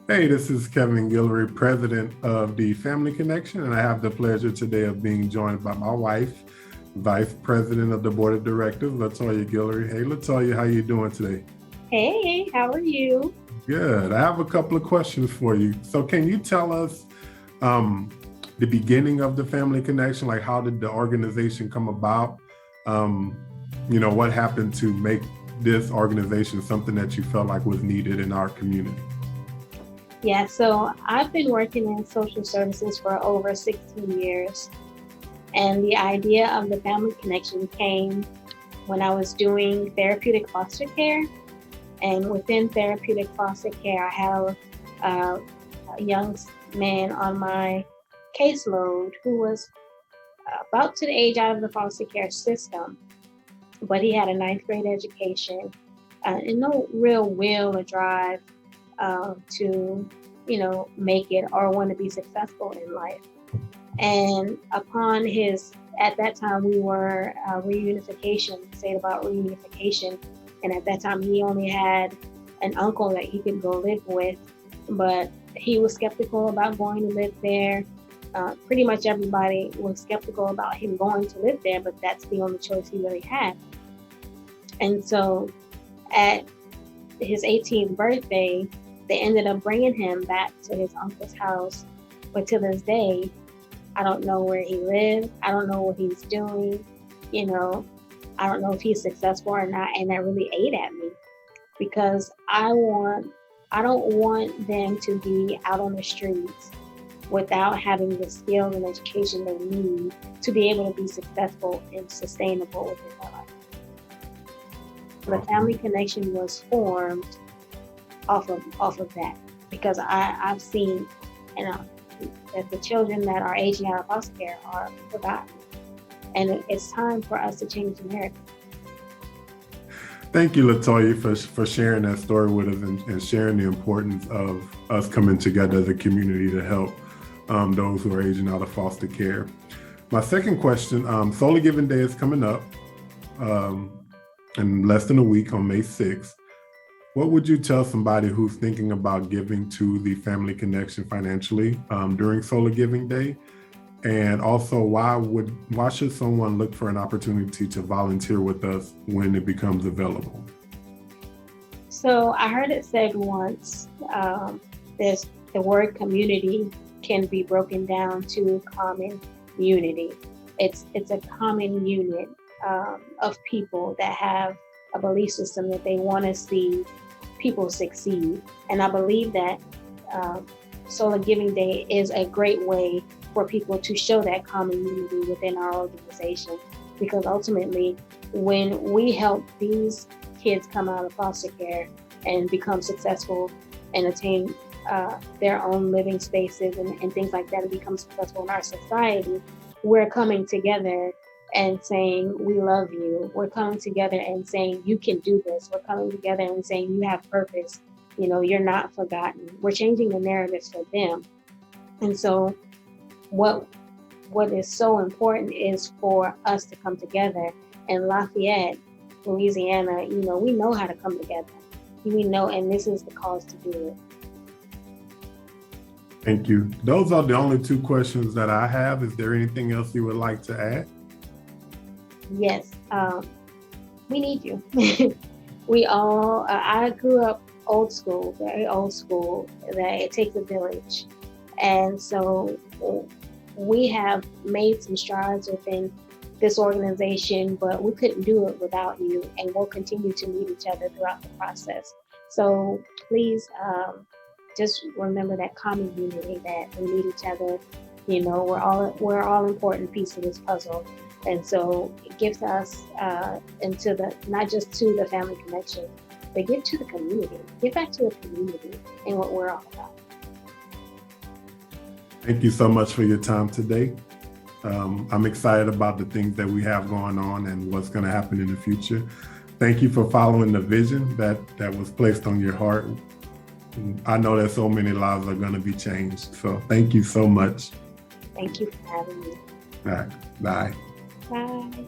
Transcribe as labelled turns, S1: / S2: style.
S1: Hey, this is Kevin Guillory, president of the Family Connection, and I have the pleasure today of being joined by my wife, vice president of the board of directors, LaToyas Guillory. Hey, LaToya, how you doing today?
S2: Hey, how are you?
S1: Good. I have a couple of questions for you. So can you tell us um, the beginning of the Family Connection? Like, how did the organization come about? Um, what happened to make this organization something that you felt like was needed in our community?
S2: Yeah, so I've been working in social services for over 16 years. And the idea of the Family Connection came when I was doing therapeutic foster care. And within therapeutic foster care, I have a young man on my caseload who was about to the age out of the foster care system, but he had a ninth grade education and no real will or drive to, make it or want to be successful in life. And upon at that time, we were reunification, state about reunification. And at that time, he only had an uncle that he could go live with, but he was skeptical about going to live there. Pretty much everybody was skeptical about him going to live there, but that's the only choice he really had. And so at his 18th birthday, they ended up bringing him back to his uncle's house. But to this day, I don't know where he lives. I don't know what he's doing. I don't know if he's successful or not. And that really ate at me because I don't want them to be out on the streets without having the skills and education they need to be able to be successful and sustainable within their life. The Family Connection was formed off of that because I've seen, that the children that are aging out of foster care are forgotten, and it's time for us to change the narrative.
S1: Thank you, LaToya, for sharing that story with us and sharing the importance of us coming together as a community to help those who are aging out of foster care. My second question, SOLA Giving Day is coming up in less than a week on May 6th. What would you tell somebody who's thinking about giving to the Family Connection financially during SOLA Giving Day? And also, why should someone look for an opportunity to volunteer with us when it becomes available?
S2: So I heard it said once, the word community can be broken down to common unity. It's a common unit of people that have a belief system that they want to see people succeed. And I believe that SOLA Giving Day is a great way for people to show that common unity within our organization. Because ultimately, when we help these kids come out of foster care and become successful and attain their own living spaces and things like that and become successful in our society, we're coming together and saying, we love you. We're coming together and saying, you can do this. We're coming together and saying, you have purpose. You're not forgotten. We're changing the narratives for them. And so what is so important is for us to come together. In Lafayette, Louisiana, we know how to come together. We know, and this is the cause to do it.
S1: Thank you. Those are the only two questions that I have. Is there anything else you would like to add?
S2: Yes, we need you. We all, I grew up old school, very old school, that it takes a village. And so we have made some strides within this organization, but we couldn't do it without you, and we'll continue to meet each other throughout the process. So please just remember that common unity, that we need each other. We're all important piece of this puzzle. And so give to us and not just to the Family Connection, but give to the community. Give back to the community and what we're all about.
S1: Thank you so much for your time today. I'm excited about the things that we have going on and what's going to happen in the future. Thank you for following the vision that was placed on your heart. I know that so many lives are going to be changed. So thank you so much.
S2: Thank you for having me.
S1: All right. Bye.
S2: Bye.